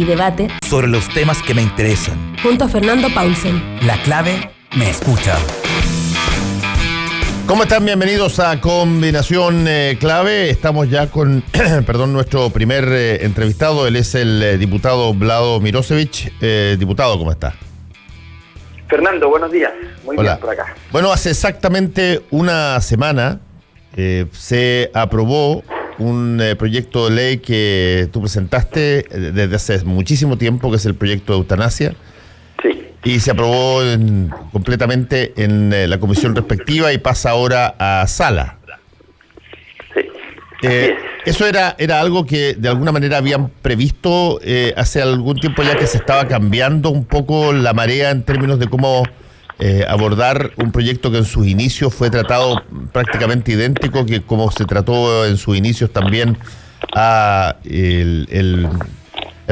y debate sobre los temas que me interesan. Junto a Fernando Paulsen. La clave me escucha. ¿Cómo están? Bienvenidos a Combinación Clave. Estamos ya con nuestro primer entrevistado. Él es el diputado Vlado Mirosevic. Diputado, ¿cómo está? Fernando, buenos días. Muy Hola. bien por acá. Bueno, hace exactamente una semana se aprobó un proyecto de ley que tú presentaste desde hace muchísimo tiempo, que es el proyecto de eutanasia. Sí. Y se aprobó completamente en la comisión respectiva y pasa ahora a sala. Sí. Así es. Eso era algo que de alguna manera habían previsto hace algún tiempo ya, que se estaba cambiando un poco la marea en términos de cómo abordar un proyecto que en sus inicios fue tratado prácticamente idéntico que como se trató en sus inicios también a el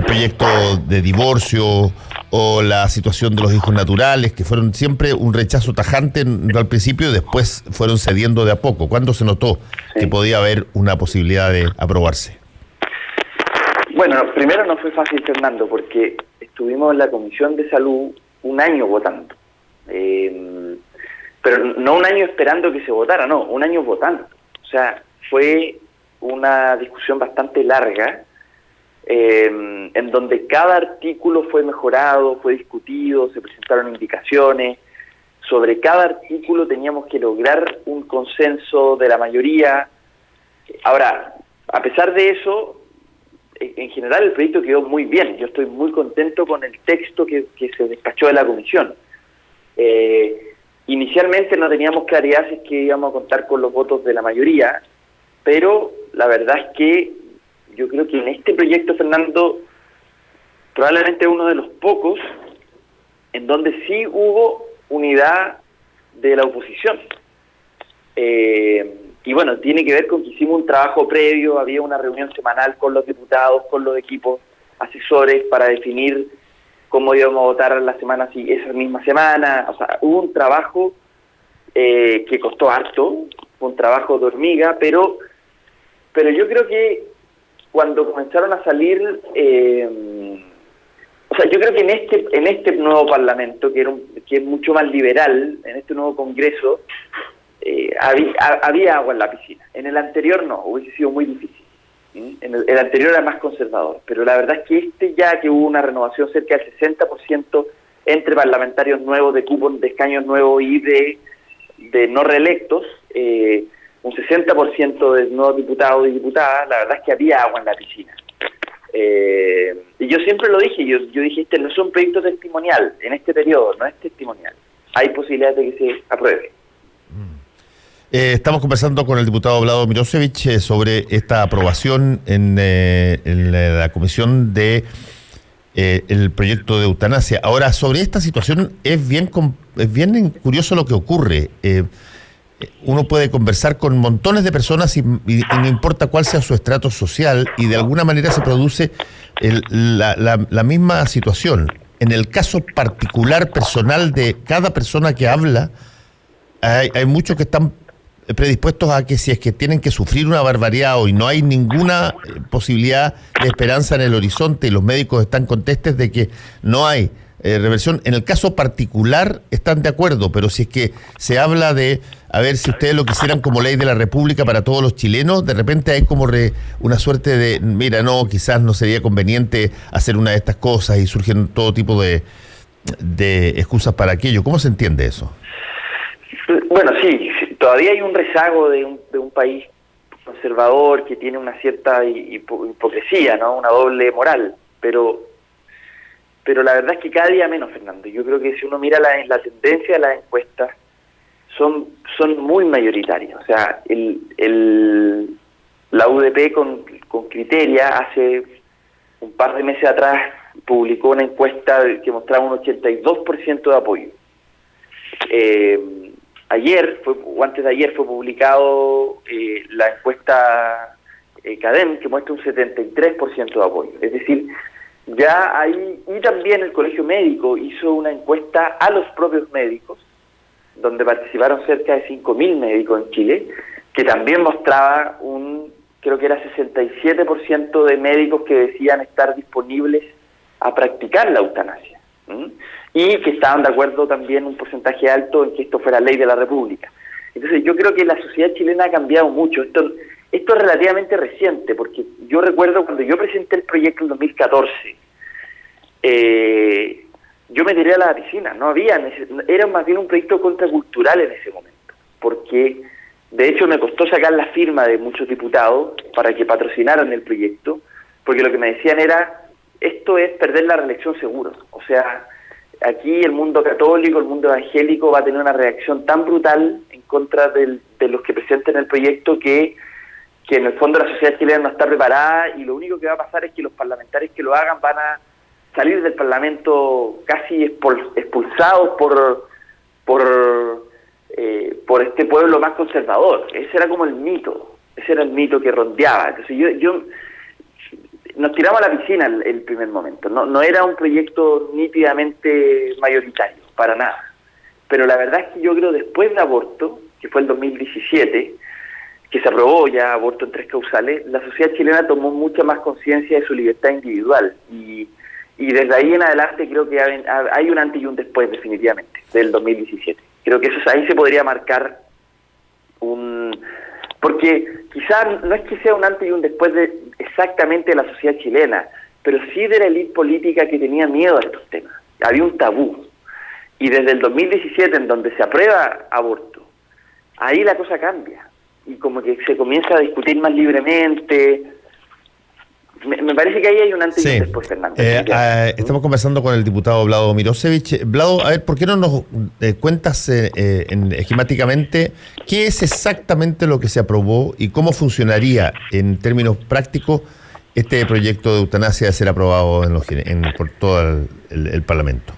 proyecto de divorcio o la situación de los hijos naturales, que fueron siempre un rechazo tajante al principio y después fueron cediendo de a poco. ¿Cuándo se notó que podía haber una posibilidad de aprobarse? Bueno, primero no fue fácil, Fernando, porque estuvimos en la Comisión de Salud un año votando. Pero no un año esperando que se votara, no, un año votando. O sea, fue una discusión bastante larga, en donde cada artículo fue mejorado, fue discutido, se presentaron indicaciones. Sobre cada artículo teníamos que lograr un consenso de la mayoría. Ahora, a pesar de eso, en general el proyecto quedó muy bien. Yo estoy muy contento con el texto que se despachó de la comisión. Inicialmente no teníamos claridad si es que íbamos a contar con los votos de la mayoría, pero la verdad es que yo creo que en este proyecto, Fernando, probablemente uno de los pocos en donde sí hubo unidad de la oposición. Y bueno, tiene que ver con que hicimos un trabajo previo, había una reunión semanal con los diputados, con los equipos asesores para definir cómo íbamos a votar esa misma semana. O sea, hubo un trabajo que costó harto, un trabajo de hormiga, pero yo creo que cuando comenzaron a salir, o sea, yo creo que en este nuevo Parlamento, que es mucho más liberal, en este nuevo Congreso, había agua en la piscina. En el anterior no, hubiese sido muy difícil. El anterior era más conservador, pero la verdad es que ya que hubo una renovación cerca del 60% entre parlamentarios nuevos, de cupos de escaños nuevos y de no reelectos, un 60% de nuevos diputados y diputadas, la verdad es que había agua en la piscina. Y yo siempre lo dije, yo dije, este no es un proyecto testimonial, en este periodo no es testimonial, hay posibilidades de que se apruebe. Estamos conversando con el diputado Vlado Mirosevic sobre esta aprobación en la comisión de el proyecto de eutanasia. Ahora, sobre esta situación es bien curioso lo que ocurre. Uno puede conversar con montones de personas y no importa cuál sea su estrato social, y de alguna manera se produce la misma situación. En el caso particular, personal de cada persona que habla, hay muchos que están predispuestos a que si es que tienen que sufrir una barbaridad y no hay ninguna posibilidad de esperanza en el horizonte y los médicos están contestes de que no hay reversión, en el caso particular están de acuerdo, pero si es que se habla de, a ver, si ustedes lo quisieran como ley de la República para todos los chilenos, de repente hay como una suerte de, mira, no, quizás no sería conveniente hacer una de estas cosas, y surgen todo tipo de excusas para aquello. ¿Cómo se entiende eso? Bueno, sí, todavía hay un rezago de un país conservador que tiene una cierta hipocresía, ¿no? Una doble moral, pero la verdad es que cada día menos, Fernando. Yo creo que si uno mira la tendencia de las encuestas, son muy mayoritarias. O sea, la UDP con Criteria hace un par de meses atrás publicó una encuesta que mostraba un 82% de apoyo. Ayer o antes de ayer fue publicado la encuesta CADEM, que muestra un 73% de apoyo. Es decir, ya hay, y también el Colegio Médico hizo una encuesta a los propios médicos, donde participaron cerca de 5.000 médicos en Chile, que también mostraba creo que era 67% de médicos que decían estar disponibles a practicar la eutanasia. Y que estaban de acuerdo también un porcentaje alto en que esto fuera ley de la República. Entonces yo creo que la sociedad chilena ha cambiado mucho. Esto es relativamente reciente, porque yo recuerdo cuando yo presenté el proyecto en 2014, yo me tiré a la piscina, era más bien un proyecto contracultural en ese momento, porque de hecho me costó sacar la firma de muchos diputados para que patrocinaran el proyecto, porque lo que me decían era, esto es perder la reelección seguro, o sea, aquí el mundo católico, el mundo evangélico va a tener una reacción tan brutal en contra de los que presenten el proyecto que en el fondo la sociedad chilena no está preparada, y lo único que va a pasar es que los parlamentarios que lo hagan van a salir del Parlamento casi expulsados por este pueblo más conservador. Ese era como el mito que rondeaba. Entonces nos tiramos a la piscina el primer momento. No era un proyecto nítidamente mayoritario, para nada. Pero la verdad es que yo creo después de aborto, que fue el 2017, que se aprobó ya aborto en 3 causales, la sociedad chilena tomó mucha más conciencia de su libertad individual. Y desde ahí en adelante creo que hay un antes y un después, definitivamente, del 2017. Creo que ahí se podría marcar porque quizás no es que sea un antes y un después exactamente de la sociedad chilena, pero sí de la élite política que tenía miedo a estos temas. Había un tabú. Y desde el 2017, en donde se aprueba aborto, ahí la cosa cambia. Y como que se comienza a discutir más libremente. Me parece que ahí hay un antes y un después, Fernando. Estamos conversando con el diputado Vlado Mirosevich. Vlado, a ver, ¿por qué no nos cuentas esquemáticamente qué es exactamente lo que se aprobó y cómo funcionaría en términos prácticos este proyecto de eutanasia de ser aprobado por todo el Parlamento?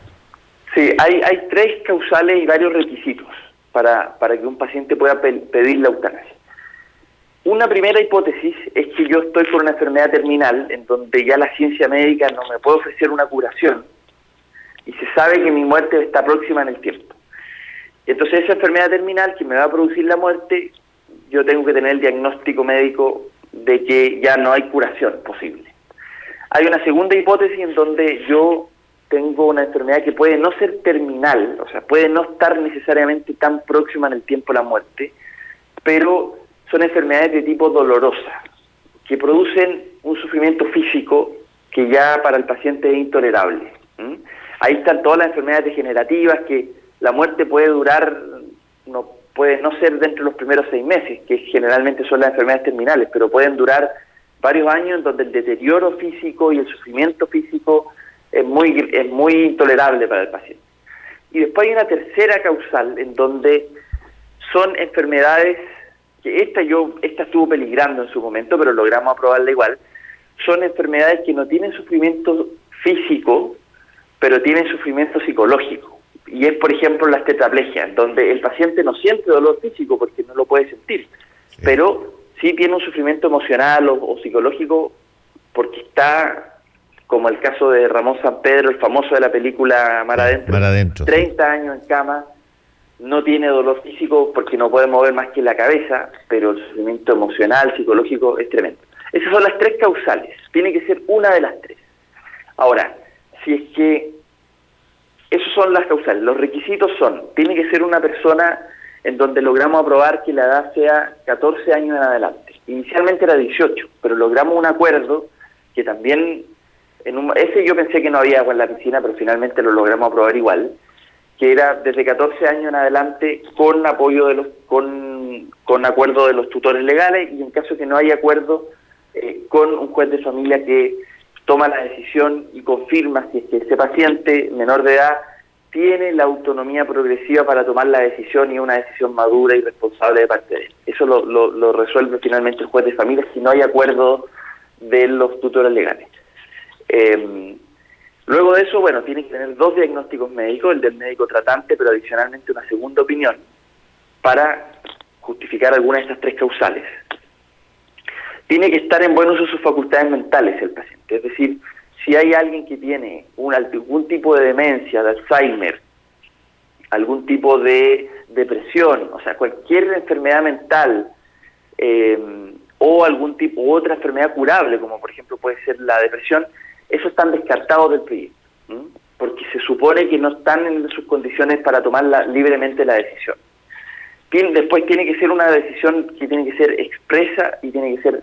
Sí, hay 3 causales y varios requisitos para que un paciente pueda pedir la eutanasia. Una primera hipótesis es que yo estoy por una enfermedad terminal en donde ya la ciencia médica no me puede ofrecer una curación y se sabe que mi muerte está próxima en el tiempo. Entonces esa enfermedad terminal que me va a producir la muerte, yo tengo que tener el diagnóstico médico de que ya no hay curación posible. Hay una segunda hipótesis en donde yo tengo una enfermedad que puede no ser terminal, o sea, puede no estar necesariamente tan próxima en el tiempo a la muerte, pero son enfermedades de tipo dolorosa, que producen un sufrimiento físico que ya para el paciente es intolerable. Ahí están todas las enfermedades degenerativas, que la muerte puede durar, puede no ser dentro de los primeros 6 meses, que generalmente son las enfermedades terminales, pero pueden durar varios años en donde el deterioro físico y el sufrimiento físico es muy intolerable para el paciente. Y después hay una tercera causal en donde son enfermedades que esta estuvo peligrando en su momento, pero logramos aprobarla igual. Son enfermedades que no tienen sufrimiento físico, pero tienen sufrimiento psicológico. Y es, por ejemplo, las tetraplegias, donde el paciente no siente dolor físico porque no lo puede sentir, pero sí tiene un sufrimiento emocional o psicológico porque está, como el caso de Ramón Sampedro, el famoso de la película Mar Adentro, 30 años en cama, no tiene dolor físico porque no puede mover más que la cabeza, pero el sufrimiento emocional, psicológico es tremendo. Esas son las 3 causales, tiene que ser una de las 3. Ahora, si es que esos son las causales, los requisitos tiene que ser una persona en donde logramos aprobar que la edad sea 14 años en adelante. Inicialmente era 18, pero logramos un acuerdo que también, ese yo pensé que no había agua en la piscina, pero finalmente lo logramos aprobar igual, que era desde 14 años en adelante con apoyo con acuerdo de los tutores legales, y en caso que no haya acuerdo, con un juez de familia que toma la decisión y confirma si es que ese paciente menor de edad tiene la autonomía progresiva para tomar la decisión, y una decisión madura y responsable de parte de él. Eso lo resuelve finalmente el juez de familia si no hay acuerdo de los tutores legales. Luego de eso, tiene que tener 2 diagnósticos médicos, el del médico tratante, pero adicionalmente una segunda opinión para justificar alguna de estas 3 causales. Tiene que estar en buen uso de sus facultades mentales el paciente, es decir, si hay alguien que tiene algún tipo de demencia, de Alzheimer, algún tipo de depresión, o sea, cualquier enfermedad mental, o algún tipo, otra enfermedad curable, como por ejemplo puede ser la depresión, Esos están descartados del proyecto, porque se supone que no están en sus condiciones para tomar libremente la decisión. Después tiene que ser una decisión que tiene que ser expresa y tiene que ser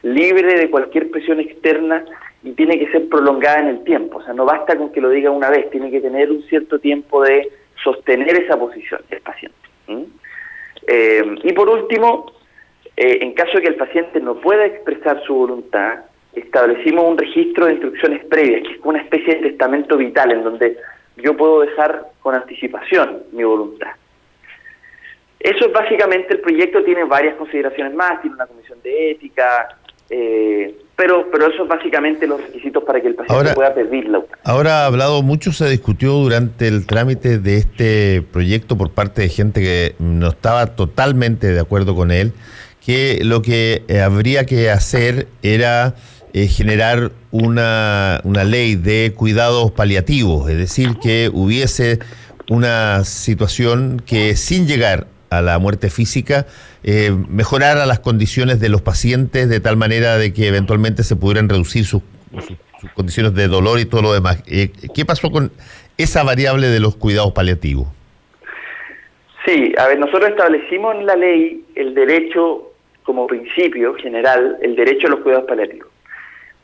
libre de cualquier presión externa y tiene que ser prolongada en el tiempo. O sea, no basta con que lo diga una vez, tiene que tener un cierto tiempo de sostener esa posición del paciente. Y por último, en caso de que el paciente no pueda expresar su voluntad, establecimos un registro de instrucciones previas, que es una especie de testamento vital, en donde yo puedo dejar con anticipación mi voluntad. Eso es básicamente el proyecto, tiene varias consideraciones más, tiene una comisión de ética, pero eso es básicamente los requisitos para que el paciente pueda pedir la eutanasia. Ahora ha hablado mucho, se discutió durante el trámite de este proyecto por parte de gente que no estaba totalmente de acuerdo con él, que lo que habría que hacer era generar una ley de cuidados paliativos, es decir, que hubiese una situación que sin llegar a la muerte física, mejorara las condiciones de los pacientes de tal manera de que eventualmente se pudieran reducir sus condiciones de dolor y todo lo demás. ¿Qué pasó con esa variable de los cuidados paliativos? Sí, a ver, nosotros establecimos en la ley el derecho, como principio general, el derecho a los cuidados paliativos.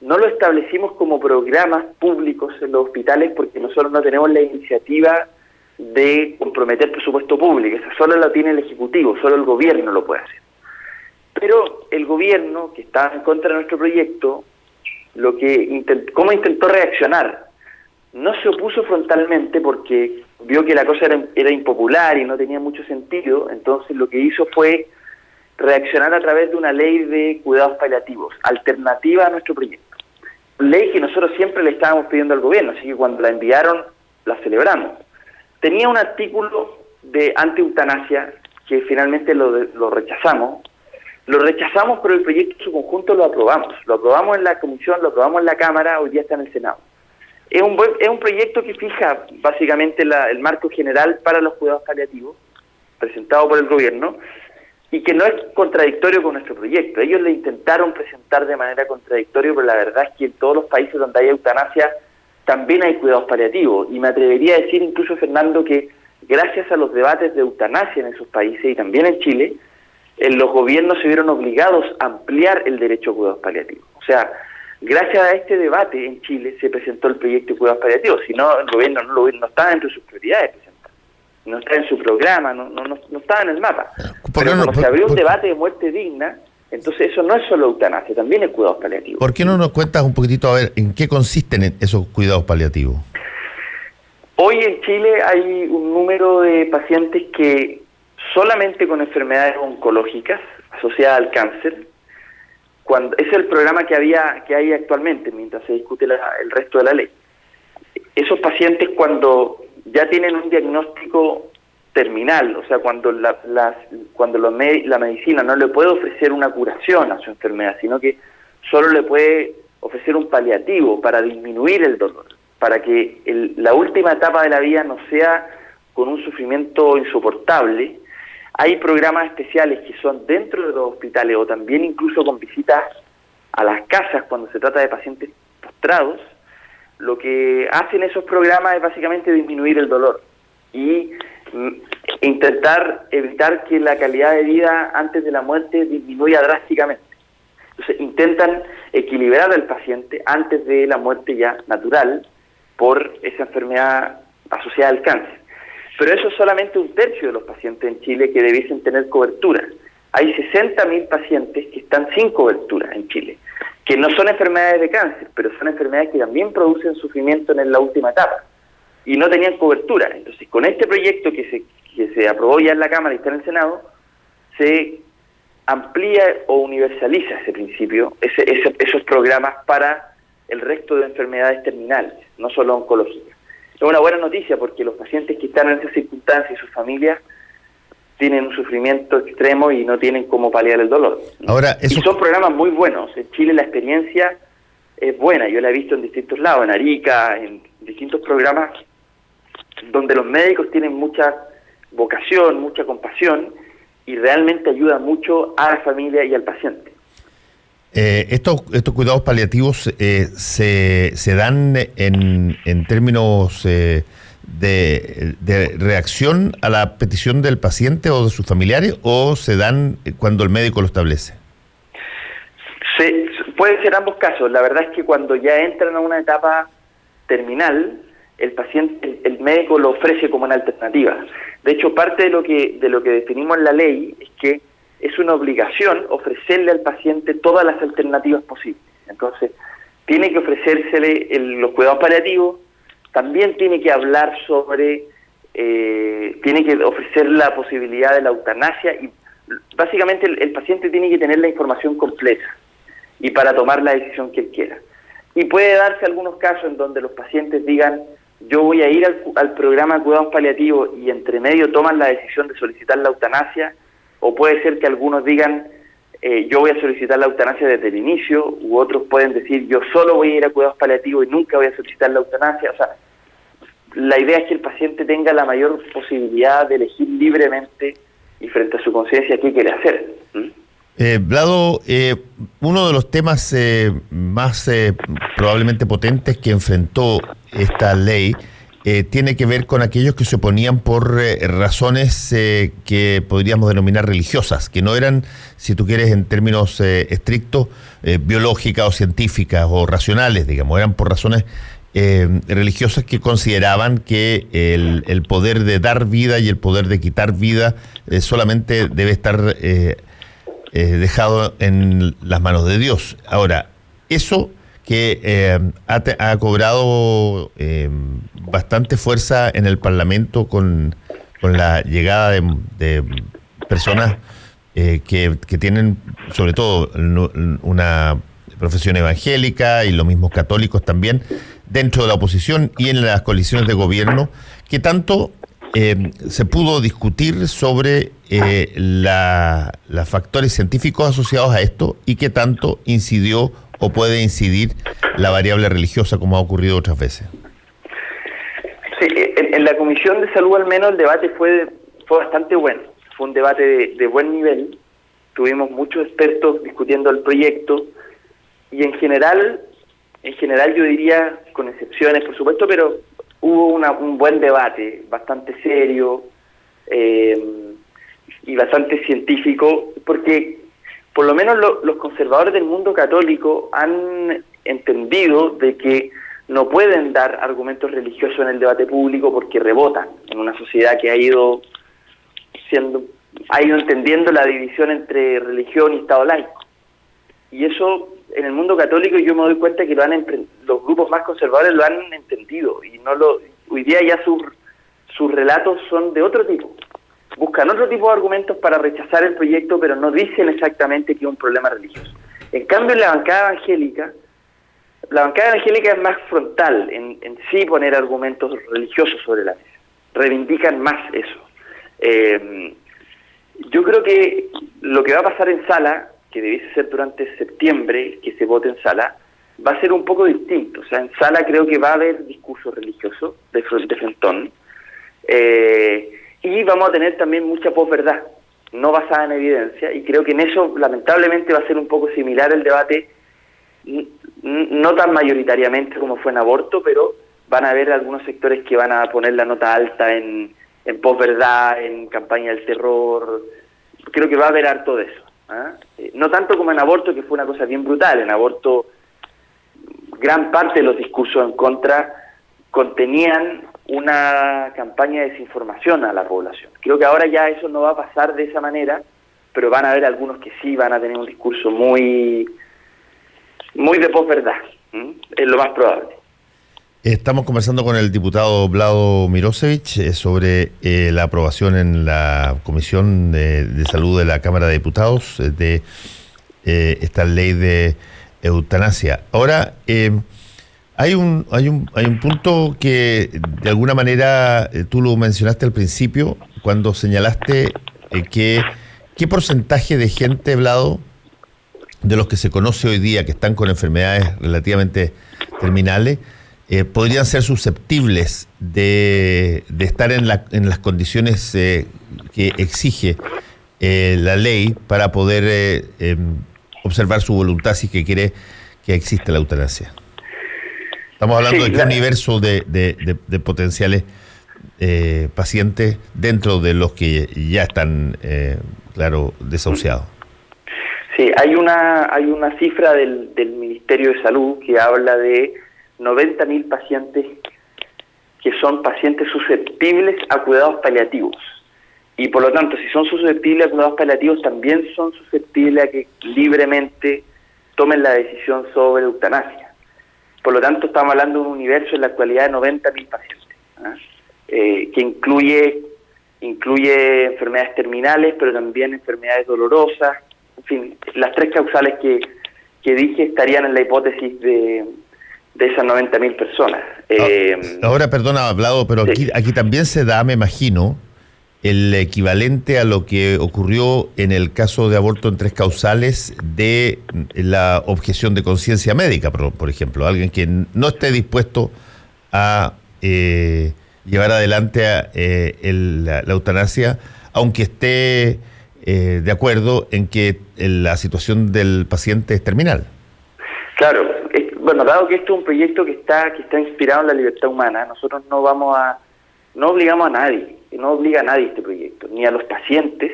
No lo establecimos como programas públicos en los hospitales porque nosotros no tenemos la iniciativa de comprometer presupuesto público, eso solo lo tiene el Ejecutivo, solo el gobierno lo puede hacer. Pero el gobierno, que está en contra de nuestro proyecto, ¿cómo intentó reaccionar? No se opuso frontalmente porque vio que la cosa era impopular y no tenía mucho sentido, entonces lo que hizo fue reaccionar a través de una ley de cuidados paliativos, alternativa a nuestro proyecto. Ley que nosotros siempre le estábamos pidiendo al gobierno, así que cuando la enviaron, la celebramos. Tenía un artículo de anti-eutanasia que finalmente lo rechazamos. Lo rechazamos, pero el proyecto en su conjunto lo aprobamos. Lo aprobamos en la comisión, lo aprobamos en la Cámara, hoy día está en el Senado. Es un proyecto que fija básicamente el marco general para los cuidados paliativos, presentado por el gobierno, y que no es contradictorio con nuestro proyecto. Ellos le intentaron presentar de manera contradictoria, pero la verdad es que en todos los países donde hay eutanasia también hay cuidados paliativos, y me atrevería a decir incluso, Fernando, que gracias a los debates de eutanasia en esos países y también en Chile, los gobiernos se vieron obligados a ampliar el derecho a cuidados paliativos. O sea, gracias a este debate en Chile se presentó el proyecto de cuidados paliativos, si no el gobierno no estaba dentro de sus prioridades presentar, no está en su programa, no estaba en el mapa. Pero cuando se abrió un debate de muerte digna, entonces eso no es solo eutanasia, también es cuidados paliativos. ¿Por qué no nos cuentas un poquitito a ver en qué consisten esos cuidados paliativos? Hoy en Chile hay un número de pacientes que solamente con enfermedades oncológicas asociadas al cáncer, ese es el programa que hay actualmente mientras se discute el resto de la ley. Esos pacientes cuando ya tienen un diagnóstico terminal, o sea, cuando la medicina no le puede ofrecer una curación a su enfermedad, sino que solo le puede ofrecer un paliativo para disminuir el dolor, para que la última etapa de la vida no sea con un sufrimiento insoportable. Hay programas especiales que son dentro de los hospitales o también incluso con visitas a las casas cuando se trata de pacientes postrados. Lo que hacen esos programas es básicamente disminuir el dolor y intentar evitar que la calidad de vida antes de la muerte disminuya drásticamente. Entonces intentan equilibrar al paciente antes de la muerte ya natural por esa enfermedad asociada al cáncer. Pero eso es solamente un tercio de los pacientes en Chile que debiesen tener cobertura. Hay 60.000 pacientes que están sin cobertura en Chile, que no son enfermedades de cáncer, pero son enfermedades que también producen sufrimiento en la última etapa y no tenían cobertura. Entonces, con este proyecto que se aprobó ya en la Cámara y está en el Senado, se amplía o universaliza ese principio, esos programas para el resto de enfermedades terminales, no solo oncológicas. Es una buena noticia porque los pacientes que están en esas circunstancias y sus familias tienen un sufrimiento extremo y no tienen cómo paliar el dolor. Ahora, y son programas muy buenos. En Chile la experiencia es buena. Yo la he visto en distintos lados, en Arica, en distintos programas donde los médicos tienen mucha vocación, mucha compasión y realmente ayuda mucho a la familia y al paciente. Estos cuidados paliativos se dan en términos de reacción a la petición del paciente o de sus familiares, o se dan cuando el médico lo establece. Pueden ser ambos casos. La verdad es que cuando ya entran a una etapa terminal, el paciente, el médico lo ofrece como una alternativa. De hecho, parte de lo que definimos en la ley es que es una obligación ofrecerle al paciente todas las alternativas posibles. Entonces, tiene que ofrecérsele los cuidados paliativos, también tiene que hablar sobre, tiene que ofrecer la posibilidad de la eutanasia, y básicamente el paciente tiene que tener la información completa y para tomar la decisión que él quiera. Y puede darse algunos casos en donde los pacientes digan, yo voy a ir al programa de cuidados paliativos, y entre medio toman la decisión de solicitar la eutanasia, o puede ser que algunos digan, yo voy a solicitar la eutanasia desde el inicio, u otros pueden decir, yo solo voy a ir a cuidados paliativos y nunca voy a solicitar la eutanasia. O sea, la idea es que el paciente tenga la mayor posibilidad de elegir libremente y frente a su conciencia qué quiere hacer. Vlado, uno de los temas más probablemente potentes que enfrentó esta ley tiene que ver con aquellos que se oponían por razones que podríamos denominar religiosas, que no eran, si tú quieres, en términos estrictos, biológicas o científicas o racionales, digamos, eran por razones religiosas, que consideraban que el poder de dar vida y el poder de quitar vida solamente debe estar dejado en las manos de Dios. Ahora, eso que ha cobrado bastante fuerza en el Parlamento con la llegada de personas que tienen sobre todo una profesión evangélica, y los mismos católicos también, dentro de la oposición y en las coaliciones de gobierno, que tanto se pudo discutir sobre los factores científicos asociados a esto, y que tanto incidió o puede incidir la variable religiosa, como ha ocurrido otras veces. Sí, en la Comisión de Salud al menos el debate fue bastante bueno. Fue un debate de buen nivel. Tuvimos muchos expertos discutiendo el proyecto, y en general yo diría, con excepciones por supuesto, pero hubo un buen debate, bastante serio y bastante científico, porque por lo menos los conservadores del mundo católico han entendido de que no pueden dar argumentos religiosos en el debate público, porque rebotan en una sociedad que ha ido entendiendo la división entre religión y Estado laico. Y eso, en el mundo católico, yo me doy cuenta que los grupos más conservadores lo han entendido, y hoy día ya sus relatos son de otro tipo. Buscan otro tipo de argumentos para rechazar el proyecto, pero no dicen exactamente que es un problema religioso. En cambio, en la bancada evangélica es más frontal en sí poner argumentos religiosos sobre la mesa. Reivindican más eso. Yo creo que lo que va a pasar en sala, que debiese ser durante septiembre, que se vote en sala, va a ser un poco distinto. O sea, en sala creo que va a haber discurso religioso de frentón, y vamos a tener también mucha posverdad, no basada en evidencia, y creo que en eso lamentablemente va a ser un poco similar el debate, no tan mayoritariamente como fue en aborto, pero van a haber algunos sectores que van a poner la nota alta en posverdad, en campaña del terror. Creo que va a haber harto de eso. No tanto como en aborto, que fue una cosa bien brutal. En aborto, gran parte de los discursos en contra contenían una campaña de desinformación a la población. Creo que ahora ya eso no va a pasar de esa manera, pero van a haber algunos que sí van a tener un discurso muy de posverdad. Es lo más probable. Estamos conversando con el diputado Vlado Mirosevich sobre la aprobación en la Comisión de Salud de la Cámara de Diputados de esta ley de eutanasia. Ahora, hay un punto que de alguna manera tú lo mencionaste al principio, cuando señalaste qué porcentaje de gente, Vlado, de los que se conoce hoy día que están con enfermedades relativamente terminales, podrían ser susceptibles de estar en las condiciones que exige la ley para poder observar su voluntad si que quiere que exista la eutanasia. Estamos hablando de un universo de potenciales pacientes dentro de los que ya están, claro, desahuciados. Sí, hay una cifra del Ministerio de Salud que habla de 90.000 pacientes que son pacientes susceptibles a cuidados paliativos. Y por lo tanto, si son susceptibles a cuidados paliativos, también son susceptibles a que libremente tomen la decisión sobre eutanasia. Por lo tanto, estamos hablando de un universo en la actualidad de 90.000 pacientes, que incluye enfermedades terminales, pero también enfermedades dolorosas. En fin, las tres causales que dije estarían en la hipótesis de esas 90.000 personas. Ahora, perdona, Vlado, pero sí. aquí también se da, me imagino, el equivalente a lo que ocurrió en el caso de aborto en tres causales de la objeción de conciencia médica, por ejemplo. Alguien que no esté dispuesto a llevar adelante la eutanasia, aunque esté de acuerdo en que la situación del paciente es terminal. Claro. Bueno, dado que esto es un proyecto que está inspirado en la libertad humana, nosotros no obligamos a nadie, no obliga a nadie este proyecto, ni a los pacientes,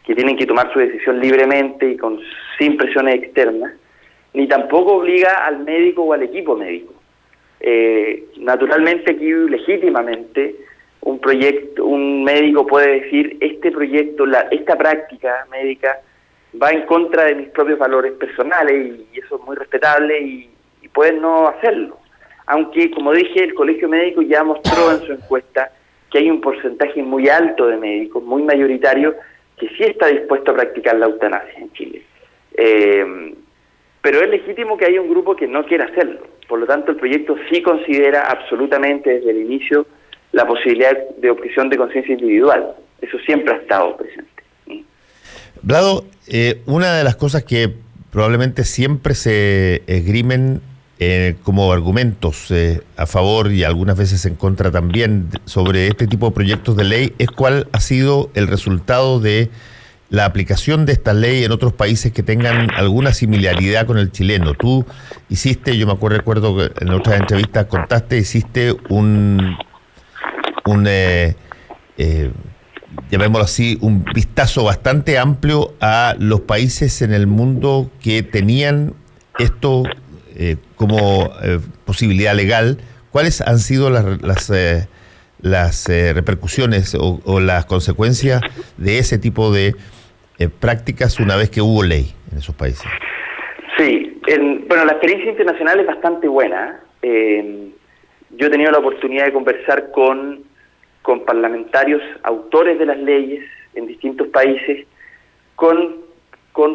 que tienen que tomar su decisión libremente y sin presiones externas, ni tampoco obliga al médico o al equipo médico. Naturalmente aquí, legítimamente, un médico puede decir, este proyecto, esta práctica médica va en contra de mis propios valores personales, y eso es muy respetable, y pueden no hacerlo. Aunque, como dije, el Colegio Médico ya mostró en su encuesta que hay un porcentaje muy alto de médicos, muy mayoritario, que sí está dispuesto a practicar la eutanasia en Chile. Pero es legítimo que haya un grupo que no quiera hacerlo. Por lo tanto, el proyecto sí considera absolutamente desde el inicio la posibilidad de objeción de conciencia individual. Eso siempre ha estado presente. Vlado, una de las cosas que probablemente siempre se esgrimen como argumentos a favor y algunas veces en contra también sobre este tipo de proyectos de ley es cuál ha sido el resultado de la aplicación de esta ley en otros países que tengan alguna similaridad con el chileno. Tú hiciste, yo me recuerdo que en otras entrevistas contaste, hiciste llamémoslo así, un vistazo bastante amplio a los países en el mundo que tenían esto como posibilidad legal. ¿Cuáles han sido las repercusiones o las consecuencias de ese tipo de prácticas una vez que hubo ley en esos países? Sí, bueno, la experiencia internacional es bastante buena. Yo he tenido la oportunidad de conversar con parlamentarios autores de las leyes en distintos países, con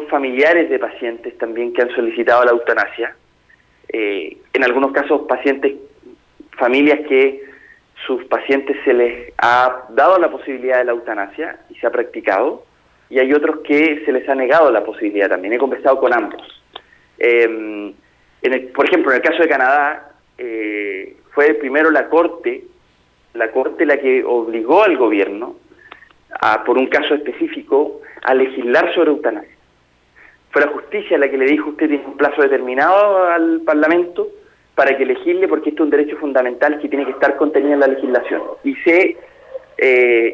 familiares de pacientes también que han solicitado la eutanasia. En algunos casos familias que sus pacientes se les ha dado la posibilidad de la eutanasia y se ha practicado, y hay otros que se les ha negado la posibilidad también. He conversado con ambos. Por ejemplo, en el caso de Canadá, fue primero la corte la que obligó al gobierno, por un caso específico, a legislar sobre eutanasia. Fue la justicia la que le dijo, usted tiene un plazo determinado al Parlamento para que legisle, porque esto es un derecho fundamental que tiene que estar contenido en la legislación. Y se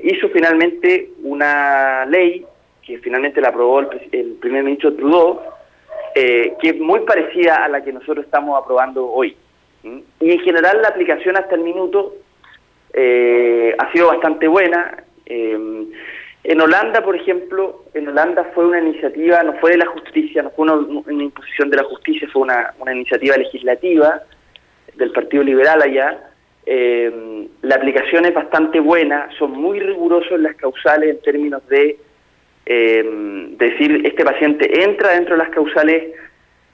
hizo finalmente una ley, que finalmente la aprobó el primer ministro Trudeau, que es muy parecida a la que nosotros estamos aprobando hoy. Y en general la aplicación hasta el minuto ha sido bastante buena. En Holanda, por ejemplo, fue una iniciativa, no fue de la justicia, no fue una imposición de la justicia, fue una iniciativa legislativa del Partido Liberal allá. La aplicación es bastante buena, son muy rigurosos las causales en términos de decir, este paciente entra dentro de las causales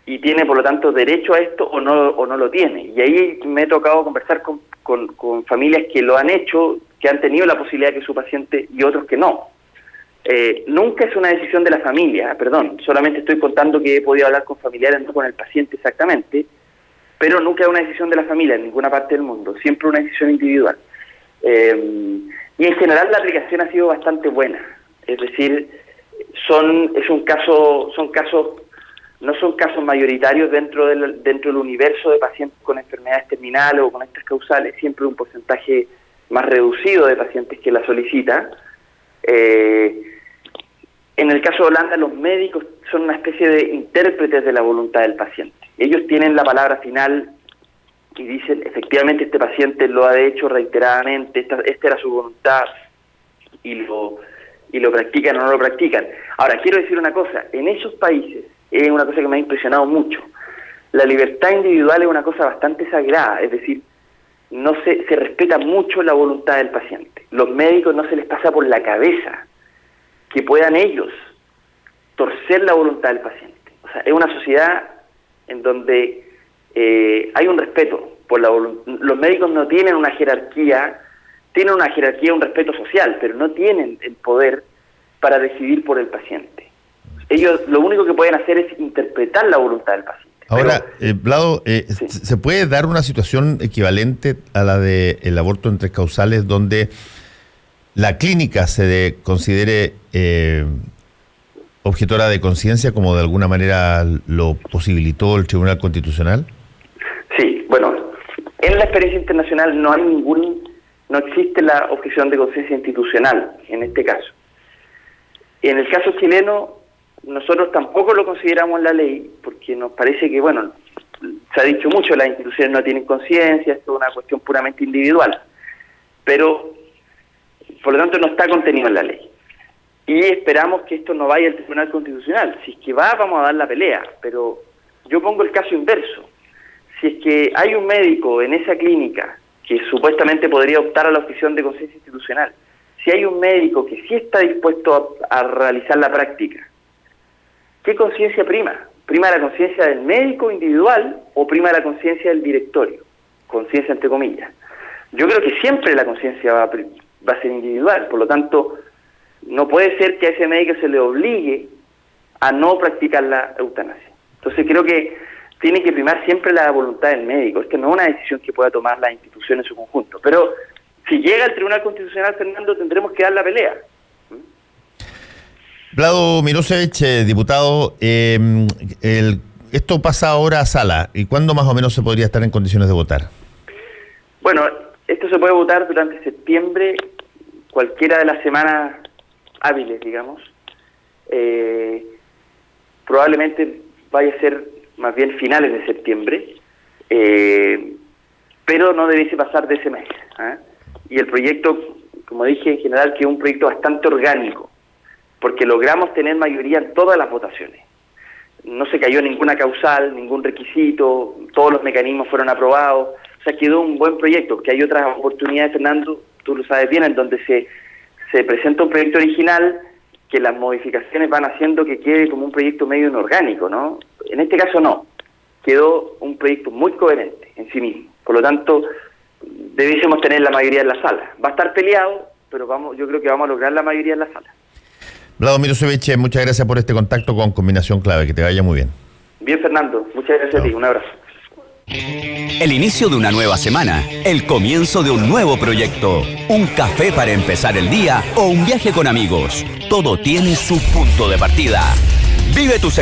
y tiene, por lo tanto, derecho a esto o no lo tiene. Y ahí me he tocado conversar con familias que lo han hecho, que han tenido la posibilidad de que su paciente, y otros que no. Nunca es una decisión de la familia, solamente estoy contando que he podido hablar con familiares, no con el paciente exactamente, pero nunca es una decisión de la familia en ninguna parte del mundo, siempre una decisión individual. Y en general la aplicación ha sido bastante buena, es decir, son casos no son casos mayoritarios dentro del universo de pacientes con enfermedades terminales o con estas causales, siempre un porcentaje más reducido de pacientes que la solicitan. En el caso de Holanda, los médicos son una especie de intérpretes de la voluntad del paciente. Ellos tienen la palabra final y dicen, efectivamente, este paciente lo ha hecho reiteradamente, esta era su voluntad, y lo practican o no lo practican. Ahora, quiero decir una cosa, en esos países, es una cosa que me ha impresionado mucho, la libertad individual es una cosa bastante sagrada, es decir, no se respeta mucho la voluntad del paciente. Los médicos no se les pasa por la cabeza que puedan ellos torcer la voluntad del paciente. O sea, es una sociedad en donde hay un respeto por la voluntad. Los médicos no tienen una jerarquía, un respeto social, pero no tienen el poder para decidir por el paciente. Ellos lo único que pueden hacer es interpretar la voluntad del paciente. Ahora, Vlado, sí. ¿se puede dar una situación equivalente a la del aborto en 3 causales donde la clínica se considere objetora de conciencia, como de alguna manera lo posibilitó el Tribunal Constitucional? Sí, bueno, en la experiencia internacional no existe la objeción de conciencia institucional en este caso. En el caso chileno, nosotros tampoco lo consideramos en la ley, porque nos parece que, bueno, se ha dicho mucho, las instituciones no tienen conciencia, esto es una cuestión puramente individual, pero por lo tanto no está contenido en la ley. Y esperamos que esto no vaya al Tribunal Constitucional. Si es que vamos a dar la pelea, pero yo pongo el caso inverso. Si es que hay un médico en esa clínica que supuestamente podría optar a la objeción de conciencia institucional, si hay un médico que sí está dispuesto a realizar la práctica, ¿qué conciencia prima? ¿Prima la conciencia del médico individual o prima la conciencia del directorio? Conciencia entre comillas. Yo creo que siempre la conciencia va a ser individual, por lo tanto, no puede ser que a ese médico se le obligue a no practicar la eutanasia. Entonces creo que tiene que primar siempre la voluntad del médico. Esta no es una decisión que pueda tomar la institución en su conjunto. Pero si llega al Tribunal Constitucional, Fernando, tendremos que dar la pelea. Vlado Milosevich, diputado, esto pasa ahora a sala. ¿Y cuándo más o menos se podría estar en condiciones de votar? Bueno, esto se puede votar durante septiembre, cualquiera de las semanas hábiles, digamos. Probablemente vaya a ser más bien finales de septiembre, pero no debiese pasar de ese mes. Y el proyecto, como dije, en general, que es un proyecto bastante orgánico, porque logramos tener mayoría en todas las votaciones. No se cayó ninguna causal, ningún requisito, todos los mecanismos fueron aprobados. O sea, quedó un buen proyecto, porque hay otras oportunidades, Fernando, tú lo sabes bien, en donde se presenta un proyecto original que las modificaciones van haciendo que quede como un proyecto medio inorgánico, ¿no? En este caso no, quedó un proyecto muy coherente en sí mismo. Por lo tanto, debiésemos tener la mayoría en la sala. Va a estar peleado, pero yo creo que vamos a lograr la mayoría en la sala. Vlado Milosevich, muchas gracias por este contacto con Combinación Clave, que te vaya muy bien. Bien, Fernando, muchas gracias a ti, un abrazo. El inicio de una nueva semana, el comienzo de un nuevo proyecto, un café para empezar el día o un viaje con amigos. Todo tiene su punto de partida. Vive tus